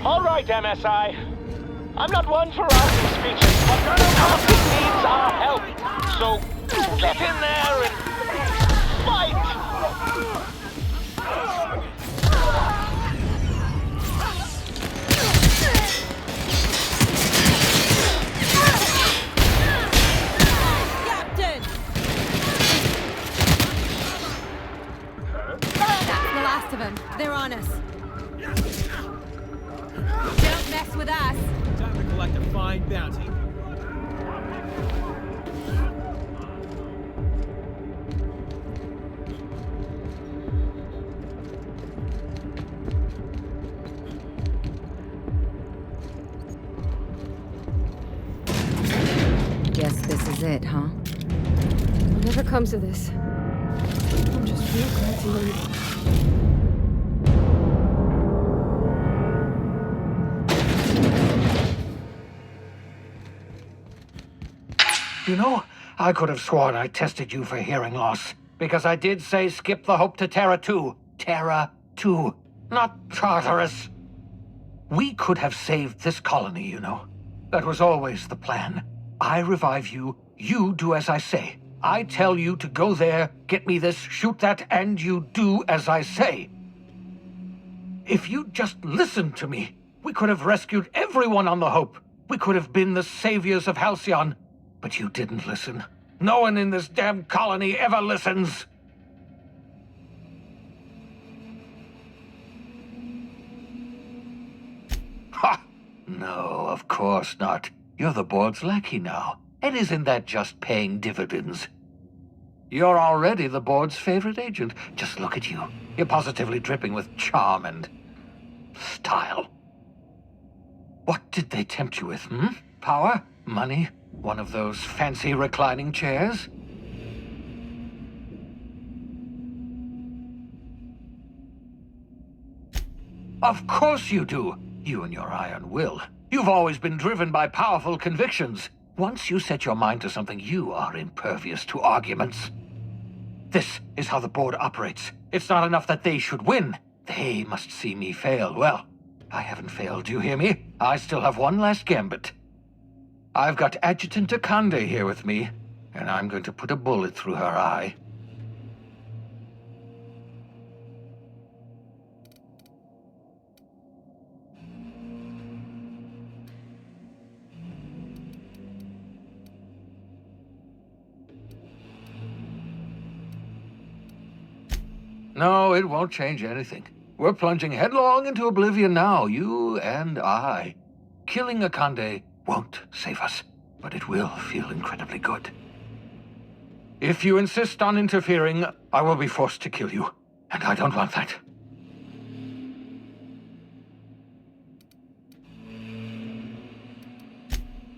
All right, MSI. I'm not one for raucous speeches, but Colonel Martin needs our help. So, get in there and fight! Captain! That's the last of them. They're on us. Don't mess with us. Time to collect a fine bounty. Guess this is it, huh? Whatever comes of this, I'm just real glad to leave. You know, I could have sworn I tested you for hearing loss. Because I did say skip the Hope to Terra 2. Terra 2, not Tartarus. We could have saved this colony, you know. That was always the plan. I revive you, you do as I say. I tell you to go there, get me this, shoot that, and you do as I say. If you'd just listened to me, we could have rescued everyone on the Hope. We could have been the saviors of Halcyon. But you didn't listen. No one in this damn colony ever listens. Ha! No, of course not. You're the board's lackey now. And isn't that just paying dividends? You're already the board's favorite agent. Just look at you. You're positively dripping with charm and style. What did they tempt you with, hmm? Power? Money? One of those fancy reclining chairs? Of course you do. You and your iron will. You've always been driven by powerful convictions. Once you set your mind to something, you are impervious to arguments. This is how the board operates. It's not enough that they should win. They must see me fail. Well, I haven't failed, do you hear me? I still have one last gambit. I've got Adjutant Akande here with me, and I'm going to put a bullet through her eye. No, it won't change anything. We're plunging headlong into oblivion now, you and I. Killing Akande won't save us, but it will feel incredibly good. If you insist on interfering, I will be forced to kill you, and I don't want that.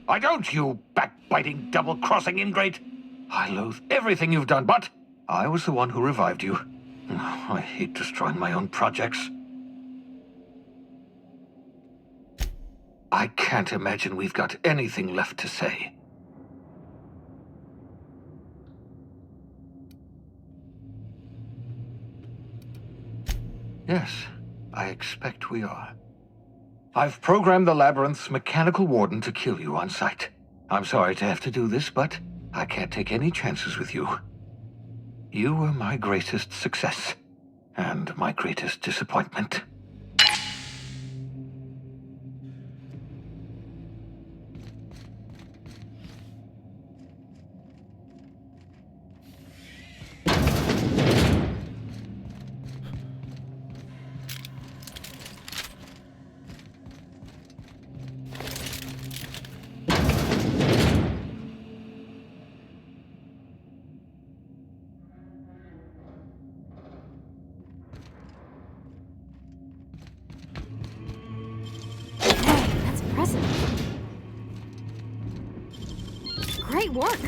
I don't, you backbiting, double-crossing ingrate! I loathe everything you've done, but I was the one who revived you. I hate destroying my own projects. I can't imagine we've got anything left to say. Yes, I expect we are. I've programmed the Labyrinth's mechanical warden to kill you on sight. I'm sorry to have to do this, but I can't take any chances with you. You were my greatest success, and my greatest disappointment. That's impressive. Great work.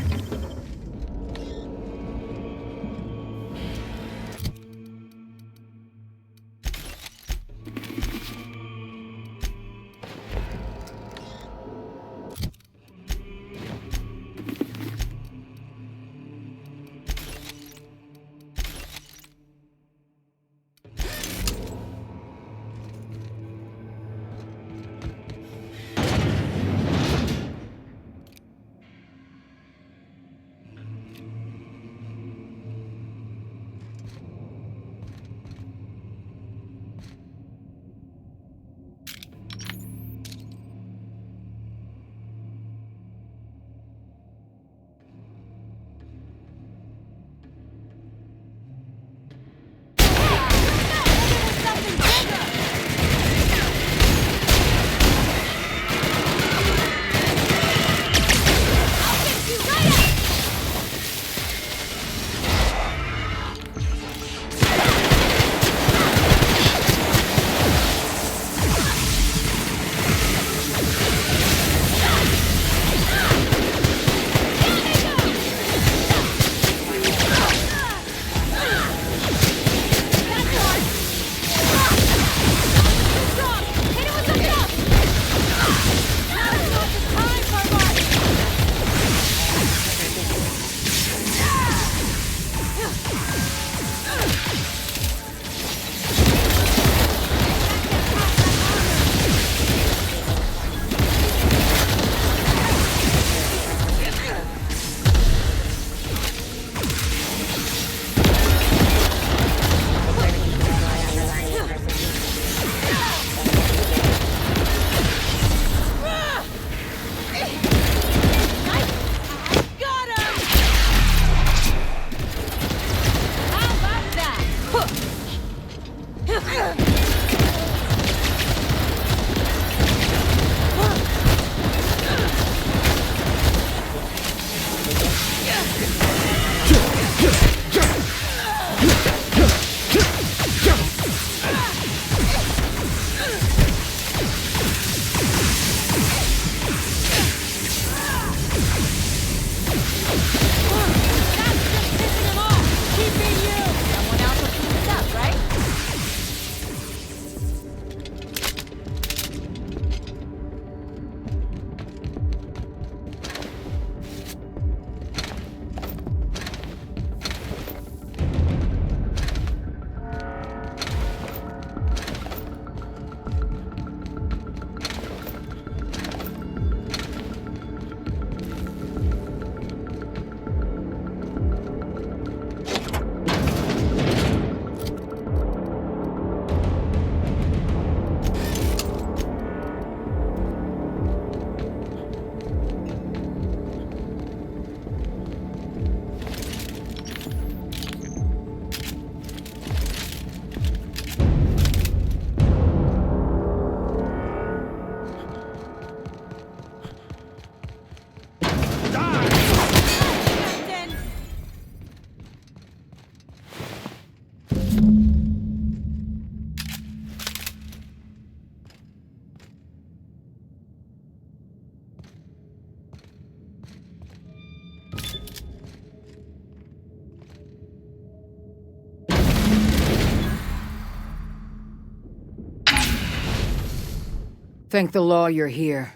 Thank the law you're here.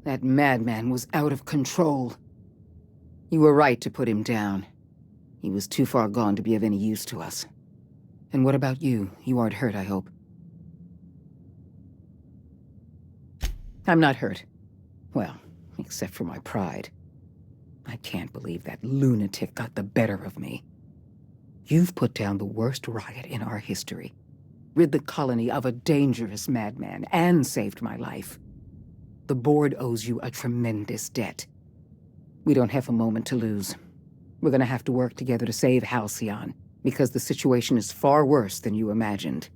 That madman was out of control. You were right to put him down. He was too far gone to be of any use to us. And what about you? You aren't hurt, I hope. I'm not hurt. Well, except for my pride. I can't believe that lunatic got the better of me. You've put down the worst riot in our history, rid the colony of a dangerous madman, and saved my life. The board owes you a tremendous debt. We don't have a moment to lose. We're gonna have to work together to save Halcyon, because the situation is far worse than you imagined.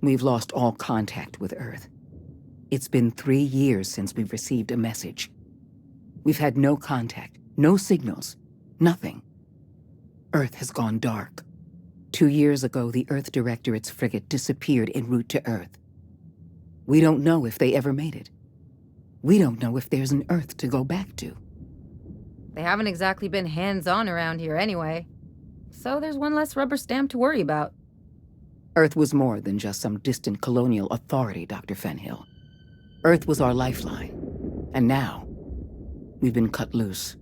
We've lost all contact with Earth. It's been 3 years since we've received a message. We've had no contact, no signals, nothing. Earth has gone dark. 2 years ago, the Earth Directorate's frigate disappeared en route to Earth. We don't know if they ever made it. We don't know if there's an Earth to go back to. They haven't exactly been hands-on around here anyway. So there's one less rubber stamp to worry about. Earth was more than just some distant colonial authority, Dr. Fenhill. Earth was our lifeline. And now, we've been cut loose.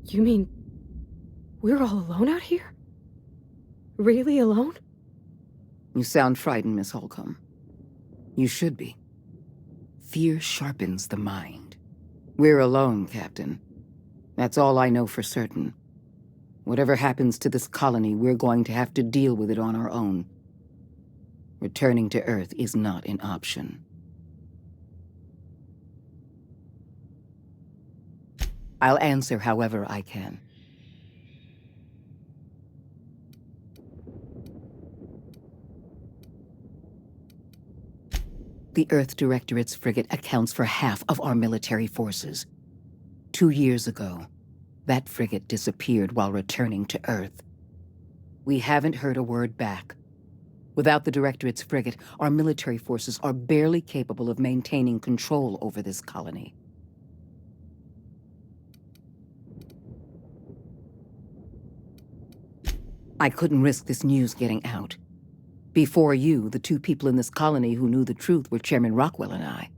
You mean we're all alone out here? Really alone? You sound frightened, Miss Holcomb. You should be. Fear sharpens the mind. We're alone, Captain. That's all I know for certain. Whatever happens to this colony, we're going to have to deal with it on our own. Returning to Earth is not an option. I'll answer however I can. The Earth Directorate's frigate accounts for half of our military forces. 2 years ago, that frigate disappeared while returning to Earth. We haven't heard a word back. Without the Directorate's frigate, our military forces are barely capable of maintaining control over this colony. I couldn't risk this news getting out. Before you, the 2 people in this colony who knew the truth were Chairman Rockwell and I.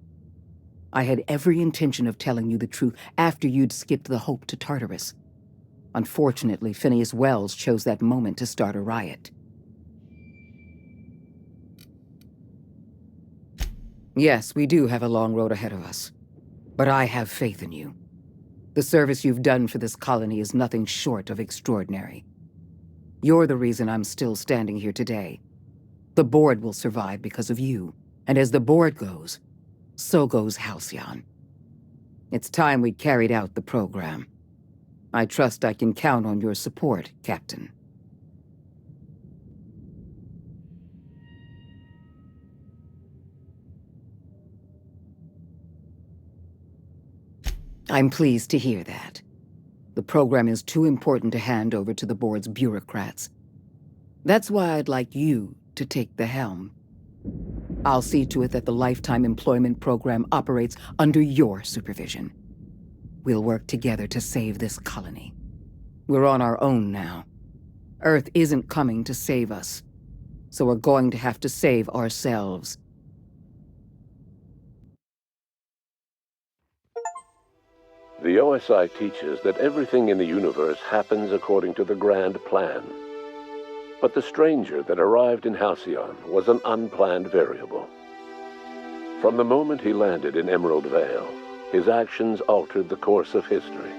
I had every intention of telling you the truth after you'd skipped the Hope to Tartarus. Unfortunately, Phineas Wells chose that moment to start a riot. Yes, we do have a long road ahead of us. But I have faith in you. The service you've done for this colony is nothing short of extraordinary. You're the reason I'm still standing here today. The board will survive because of you. And as the board goes, so goes Halcyon. It's time we carried out the program. I trust I can count on your support, Captain. I'm pleased to hear that. The program is too important to hand over to the board's bureaucrats. That's why I'd like you to take the helm. I'll see to it that the Lifetime Employment Program operates under your supervision. We'll work together to save this colony. We're on our own now. Earth isn't coming to save us, so we're going to have to save ourselves. The OSI teaches that everything in the universe happens according to the grand plan. But the stranger that arrived in Halcyon was an unplanned variable. From the moment he landed in Emerald Vale, his actions altered the course of history.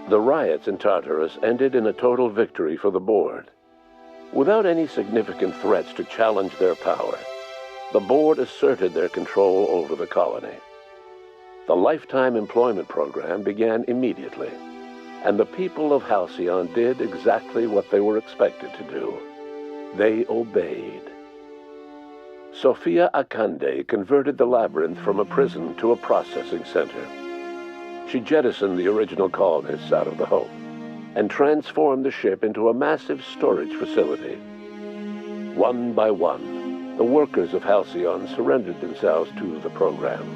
The riots in Tartarus ended in a total victory for the board. Without any significant threats to challenge their power, the board asserted their control over the colony. The Lifetime Employment Program began immediately, and the people of Halcyon did exactly what they were expected to do. They obeyed. Sophia Akande converted the labyrinth from a prison to a processing center. She jettisoned the original colonists out of the Hope and transformed the ship into a massive storage facility. One by one, the workers of Halcyon surrendered themselves to the program.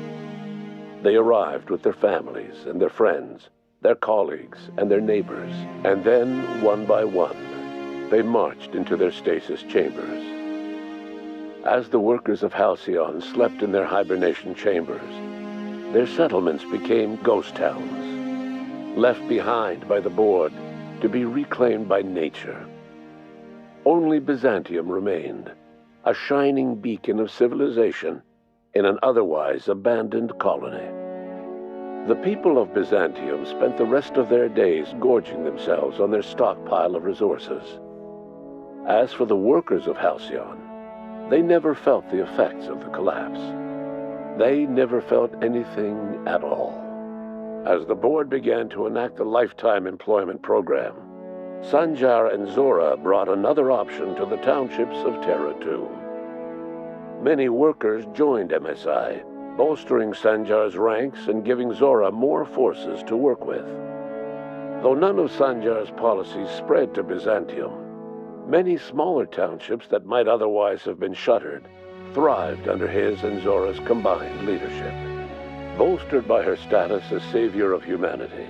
They arrived with their families and their friends, their colleagues and their neighbors, and then, one by one, they marched into their stasis chambers. As the workers of Halcyon slept in their hibernation chambers, their settlements became ghost towns, left behind by the board to be reclaimed by nature. Only Byzantium remained, a shining beacon of civilization in an otherwise abandoned colony. The people of Byzantium spent the rest of their days gorging themselves on their stockpile of resources. As for the workers of Halcyon, they never felt the effects of the collapse. They never felt anything at all. As the board began to enact the lifetime employment program, Sanjar and Zora brought another option to the townships of Terra 2. Many workers joined MSI, bolstering Sanjar's ranks and giving Zora more forces to work with. Though none of Sanjar's policies spread to Byzantium, many smaller townships that might otherwise have been shuttered thrived under his and Zora's combined leadership. Bolstered by her status as savior of humanity,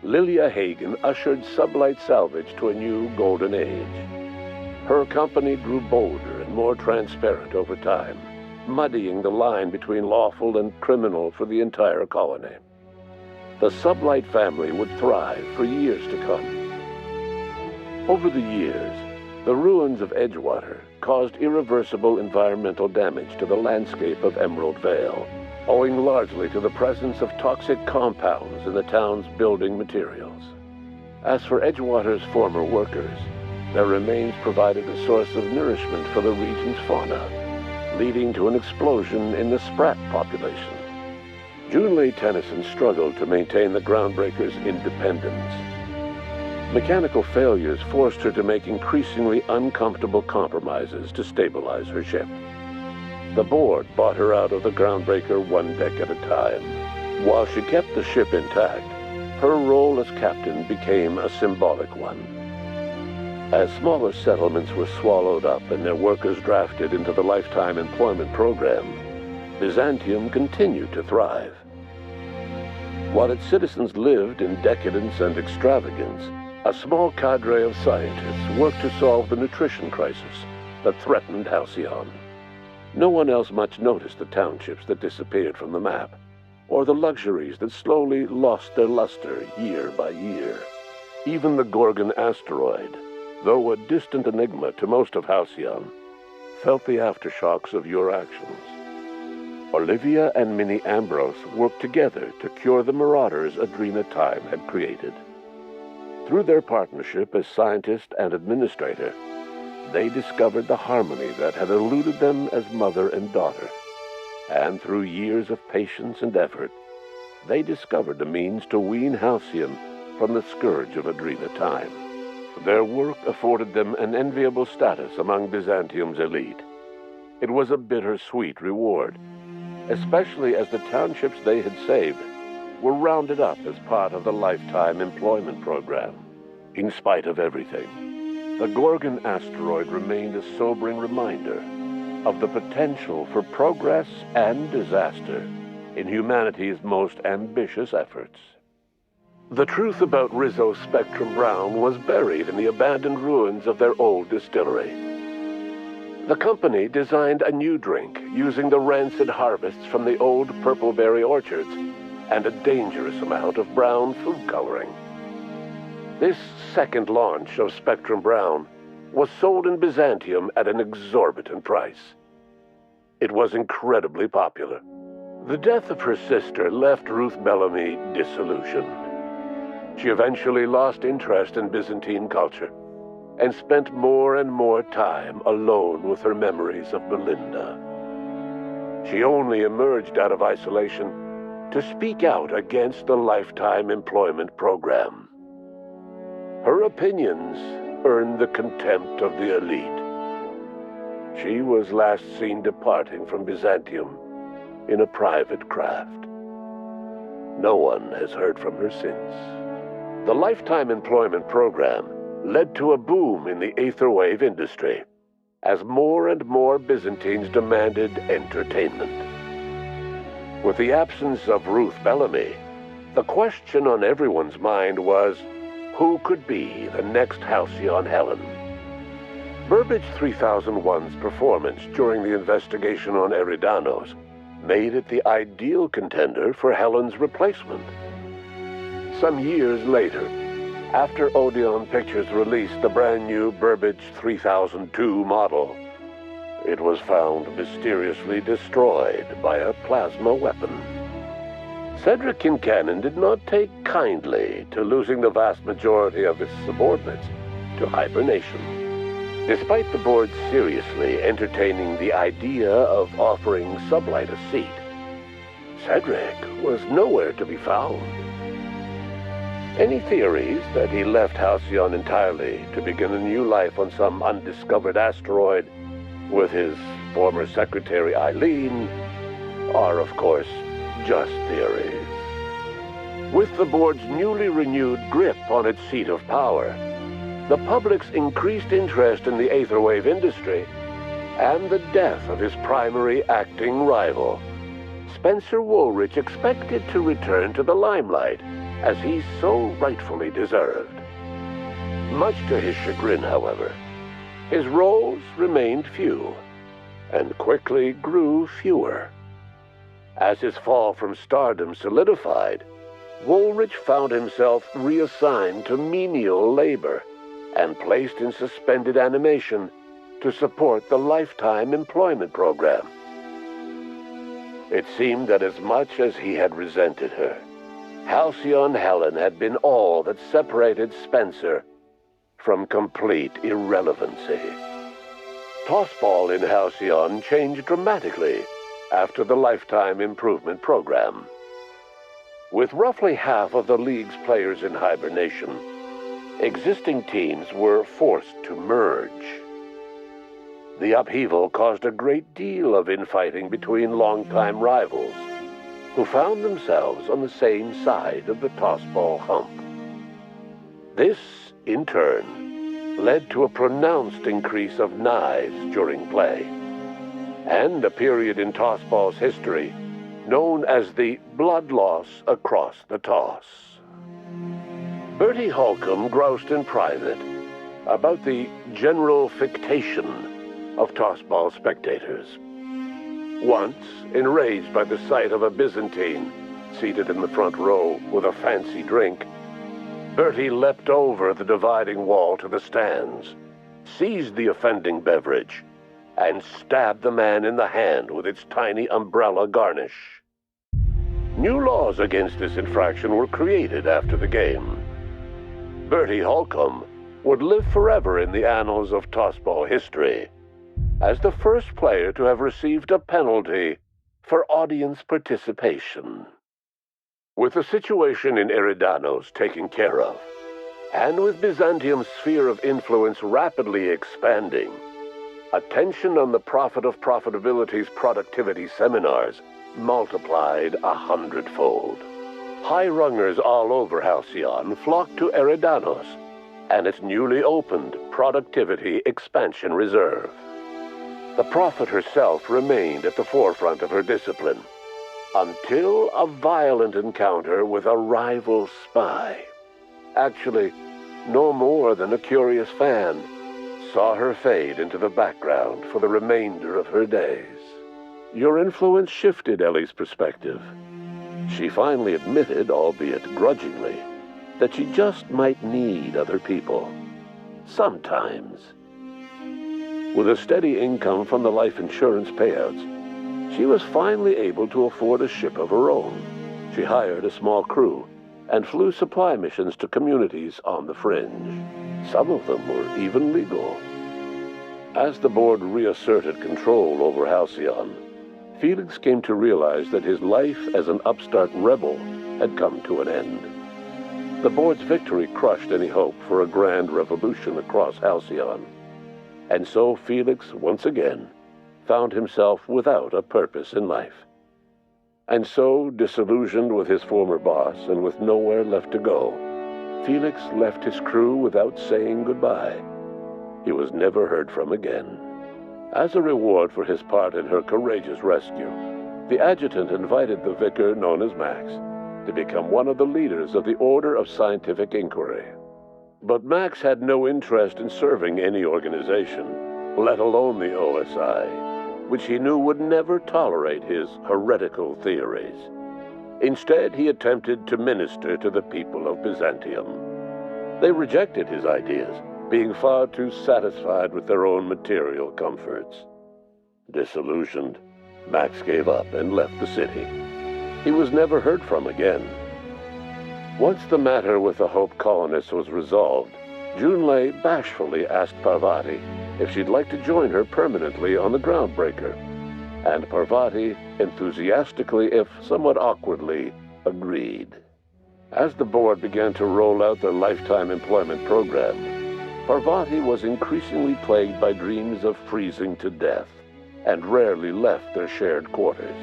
Lilia Hagen ushered sublight salvage to a new golden age. Her company grew bolder and more transparent over time, muddying the line between lawful and criminal for the entire colony. The sublight family would thrive for years to come. Over the years, the ruins of Edgewater caused irreversible environmental damage to the landscape of Emerald Vale, owing largely to the presence of toxic compounds in the town's building materials. As for Edgewater's former workers, their remains provided a source of nourishment for the region's fauna, leading to an explosion in the sprat population. Junlei Tennyson struggled to maintain the Groundbreaker's independence. Mechanical failures forced her to make increasingly uncomfortable compromises to stabilize her ship. The board bought her out of the Groundbreaker one deck at a time. While she kept the ship intact, her role as captain became a symbolic one. As smaller settlements were swallowed up and their workers drafted into the lifetime employment program, Byzantium continued to thrive. While its citizens lived in decadence and extravagance, a small cadre of scientists worked to solve the nutrition crisis that threatened Halcyon. No one else much noticed the townships that disappeared from the map, or the luxuries that slowly lost their luster year by year. Even the Gorgon asteroid, though a distant enigma to most of Halcyon, felt the aftershocks of your actions. Olivia and Minnie Ambrose worked together to cure the marauders Adrena Time had created. Through their partnership as scientist and administrator, they discovered the harmony that had eluded them as mother and daughter. And through years of patience and effort, they discovered a means to wean Halcyon from the scourge of Adrena Time. Their work afforded them an enviable status among Byzantium's elite. It was a bittersweet reward, especially as the townships they had saved were rounded up as part of the lifetime employment program. In spite of everything, the Gorgon asteroid remained a sobering reminder of the potential for progress and disaster in humanity's most ambitious efforts. The truth about Rizzo Spectrum Brown was buried in the abandoned ruins of their old distillery. The company designed a new drink using the rancid harvests from the old purpleberry orchards and a dangerous amount of brown food coloring. This second launch of Spectrum Brown was sold in Byzantium at an exorbitant price. It was incredibly popular. The death of her sister left Ruth Bellamy disillusioned. She eventually lost interest in Byzantine culture and spent more and more time alone with her memories of Belinda. She only emerged out of isolation to speak out against the lifetime employment program. Her opinions earned the contempt of the elite. She was last seen departing from Byzantium in a private craft. No one has heard from her since. The lifetime employment program led to a boom in the aetherwave industry as more and more Byzantines demanded entertainment. With the absence of Ruth Bellamy, the question on everyone's mind was, who could be the next Halcyon Helen? Burbage 3001's performance during the investigation on Eridanos made it the ideal contender for Helen's replacement. Some years later, after Odeon Pictures released the brand new Burbage 3002 model, it was found mysteriously destroyed by a plasma weapon. Cedric Kincannon did not take kindly to losing the vast majority of his subordinates to hibernation. Despite the board seriously entertaining the idea of offering Sublight a seat, Cedric was nowhere to be found. Any theories that he left Halcyon entirely to begin a new life on some undiscovered asteroid with his former secretary Eileen are, of course, just theories. With the board's newly renewed grip on its seat of power, the public's increased interest in the aetherwave industry, and the death of his primary acting rival, Spencer Woolrich expected to return to the limelight as he so rightfully deserved. Much to his chagrin, however, his roles remained few, and quickly grew fewer. As his fall from stardom solidified, Woolrich found himself reassigned to menial labor and placed in suspended animation to support the Lifetime Employment Program. It seemed that as much as he had resented her, Halcyon Helen had been all that separated Spencer from complete irrelevancy. Tossball in Halcyon changed dramatically after the Lifetime Improvement Program. With roughly half of the league's players in hibernation, existing teams were forced to merge. The upheaval caused a great deal of infighting between longtime rivals, who found themselves on the same side of the tossball hump. This, in turn, led to a pronounced increase of knives during play, and a period in tossball's history known as the blood loss across the toss. Bertie Holcomb groused in private about the general fictation of tossball spectators. Once, enraged by the sight of a Byzantine seated in the front row with a fancy drink, Bertie leapt over the dividing wall to the stands, seized the offending beverage, and stabbed the man in the hand with its tiny umbrella garnish. New laws against this infraction were created after the game. Bertie Holcomb would live forever in the annals of tossball history as the first player to have received a penalty for audience participation. With the situation in Eridanos taken care of, and with Byzantium's sphere of influence rapidly expanding, attention on the Prophet of Profitability's productivity seminars multiplied 100-fold. High-rungers all over Halcyon flocked to Eridanos and its newly opened Productivity Expansion Reserve. The Prophet herself remained at the forefront of her discipline, until a violent encounter with a rival spy, actually no more than a curious fan, saw her fade into the background for the remainder of her days. Your influence shifted Ellie's perspective. She finally admitted, albeit grudgingly, that she just might need other people. Sometimes. With a steady income from the life insurance payouts, she was finally able to afford a ship of her own. She hired a small crew and flew supply missions to communities on the fringe. Some of them were even legal. As the board reasserted control over Halcyon, Felix came to realize that his life as an upstart rebel had come to an end. The board's victory crushed any hope for a grand revolution across Halcyon. And so Felix, once again, found himself without a purpose in life. And so, disillusioned with his former boss and with nowhere left to go, Felix left his crew without saying goodbye. He was never heard from again. As a reward for his part in her courageous rescue, the adjutant invited the vicar known as Max to become one of the leaders of the Order of Scientific Inquiry. But Max had no interest in serving any organization, let alone the OSI, which he knew would never tolerate his heretical theories. Instead, he attempted to minister to the people of Byzantium. They rejected his ideas, being far too satisfied with their own material comforts. Disillusioned, Max gave up and left the city. He was never heard from again. Once the matter with the Hope colonists was resolved, Junlei bashfully asked Parvati if she'd like to join her permanently on the Groundbreaker, and Parvati enthusiastically, if somewhat awkwardly, agreed. As the board began to roll out their lifetime employment program, Parvati was increasingly plagued by dreams of freezing to death, and rarely left their shared quarters.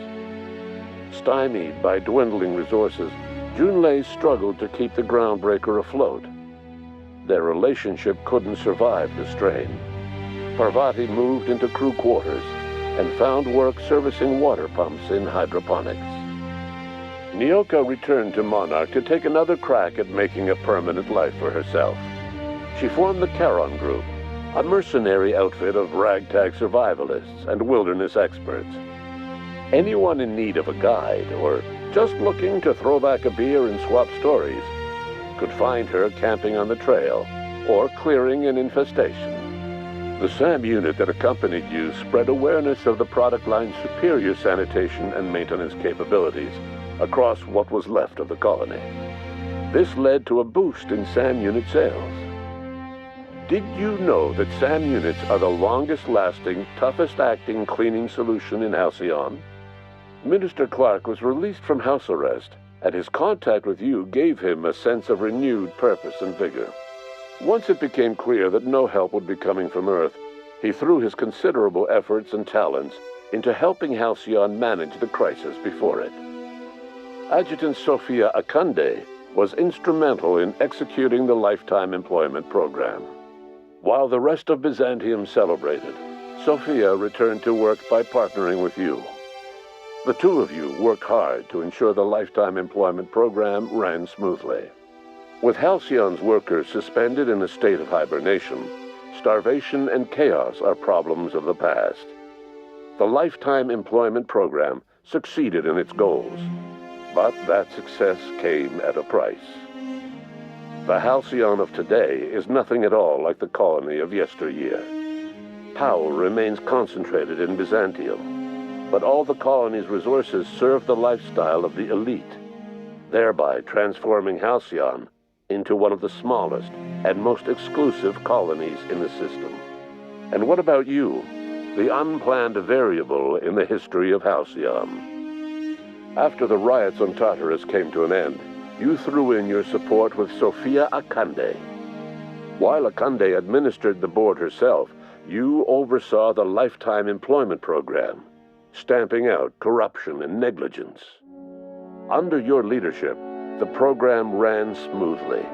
Stymied by dwindling resources, Junlei struggled to keep the Groundbreaker afloat. Their relationship couldn't survive the strain. Parvati moved into crew quarters and found work servicing water pumps in hydroponics. Nyoka returned to Monarch to take another crack at making a permanent life for herself. She formed the Charon Group, a mercenary outfit of ragtag survivalists and wilderness experts. Anyone in need of a guide, or just looking to throw back a beer and swap stories, could find her camping on the trail or clearing an infestation. The SAM unit that accompanied you spread awareness of the product line's superior sanitation and maintenance capabilities across what was left of the colony. This led to a boost in SAM unit sales. Did you know that SAM units are the longest-lasting, toughest-acting cleaning solution in Halcyon? Minister Clark was released from house arrest, and his contact with you gave him a sense of renewed purpose and vigor. Once it became clear that no help would be coming from Earth, he threw his considerable efforts and talents into helping Halcyon manage the crisis before it. Adjutant Sophia Akande was instrumental in executing the lifetime employment program. While the rest of Byzantium celebrated, Sophia returned to work by partnering with you. The two of you worked hard to ensure the lifetime employment program ran smoothly. With Halcyon's workers suspended in a state of hibernation, starvation and chaos are problems of the past. The lifetime employment program succeeded in its goals, but that success came at a price. The Halcyon of today is nothing at all like the colony of yesteryear. Power remains concentrated in Byzantium, but all the colony's resources serve the lifestyle of the elite, thereby transforming Halcyon into one of the smallest and most exclusive colonies in the system. And what about you, the unplanned variable in the history of Halcyon? After the riots on Tartarus came to an end, you threw in your support with Sophia Akande. While Akande administered the board herself, you oversaw the lifetime employment program, stamping out corruption and negligence. Under your leadership, the program ran smoothly.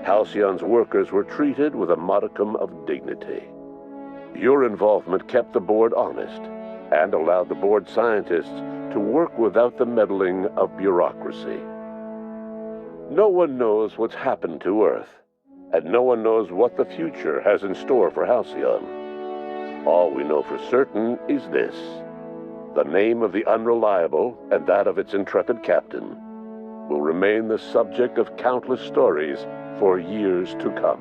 Halcyon's workers were treated with a modicum of dignity. Your involvement kept the board honest and allowed the board scientists to work without the meddling of bureaucracy. No one knows what's happened to Earth, and no one knows what the future has in store for Halcyon. All we know for certain is this: the name of the Unreliable and that of its intrepid captain will remain the subject of countless stories for years to come.